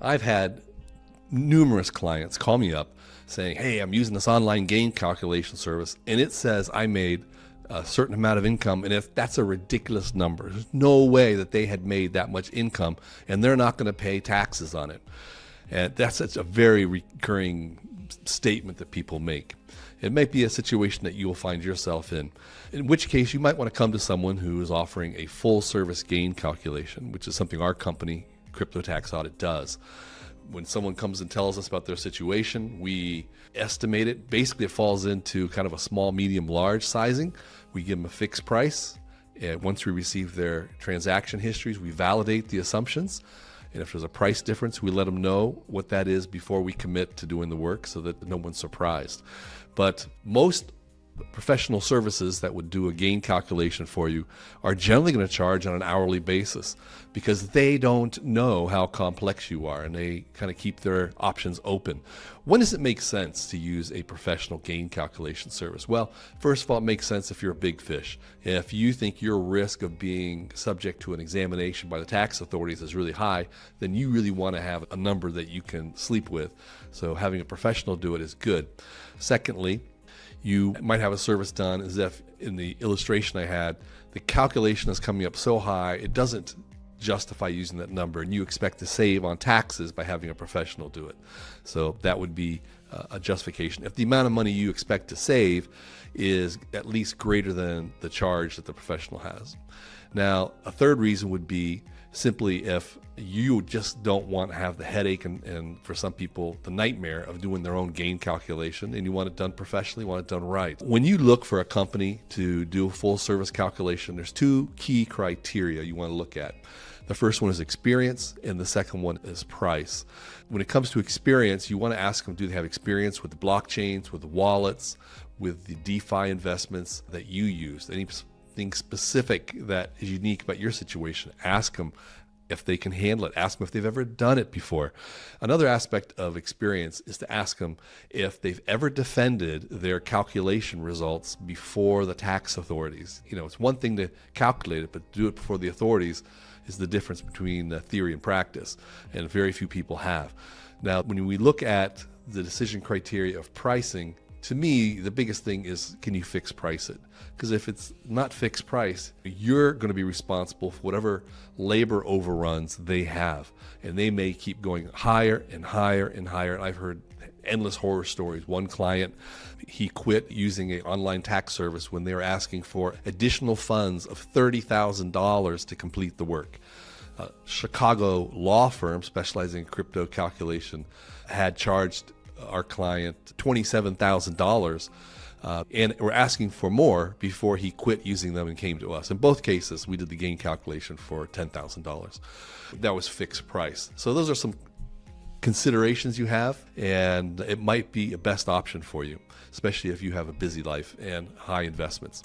I've had numerous clients call me up saying, hey, I'm using this online gain calculation service, and it says I made a certain amount of income, and if that's a ridiculous number, there's no way that they had made that much income, and they're not going to pay taxes on it. And that's such a very recurring statement that people make. It might be a situation that you will find yourself in which case you might want to come to someone who is offering a full service gain calculation, which is something our company, Crypto Tax Audit, does. When someone comes and tells us about their situation, we estimate it. Basically, it falls into kind of a small, medium, large sizing. We give them a fixed price. And once we receive their transaction histories, we validate the assumptions. And if there's a price difference, we let them know what that is before we commit to doing the work so that no one's surprised. But most professional services that would do a gain calculation for you are generally going to charge on an hourly basis because they don't know how complex you are, and they kind of keep their options open. When does it make sense to use a professional gain calculation service? Well, first of all, it makes sense if you're a big fish. If you think your risk of being subject to an examination by the tax authorities is really high, then you really want to have a number that you can sleep with. So having a professional do it is good. Secondly, you might have a service done as if in the illustration I had, the calculation is coming up so high, it doesn't justify using that number, and you expect to save on taxes by having a professional do it. So that would be a justification. If the amount of money you expect to save is at least greater than the charge that the professional has. Now, a third reason would be simply if you just don't want to have the headache and for some people the nightmare of doing their own gain calculation, and you want it done professionally, want it done right. When you look for a company to do a full service calculation, there's two key criteria you want to look at. The first one is experience, and the second one is price. When it comes to experience, you want to ask them, do they have experience with the blockchains, with the wallets, with the DeFi investments that you use? Anything specific that is unique about your situation, ask them if they can handle it. Ask them if they've ever done it before. Another aspect of experience is to ask them if they've ever defended their calculation results before the tax authorities. You know, it's one thing to calculate it, but to do it before the authorities is the difference between theory and practice, and very few people have. Now, when we look at the decision criteria of pricing, to me, the biggest thing is, can you fix price it? Because if it's not fixed price, you're going to be responsible for whatever labor overruns they have. And they may keep going higher and higher and higher. And I've heard endless horror stories. One client, he quit using an online tax service when they were asking for additional funds of $30,000 to complete the work. A Chicago law firm specializing in crypto calculation had charged our client $27,000 and we're asking for more before he quit using them and came to us. In both cases, we did the gain calculation for $10,000. That was fixed price. So those are some considerations you have, and it might be a best option for you, especially if you have a busy life and high investments.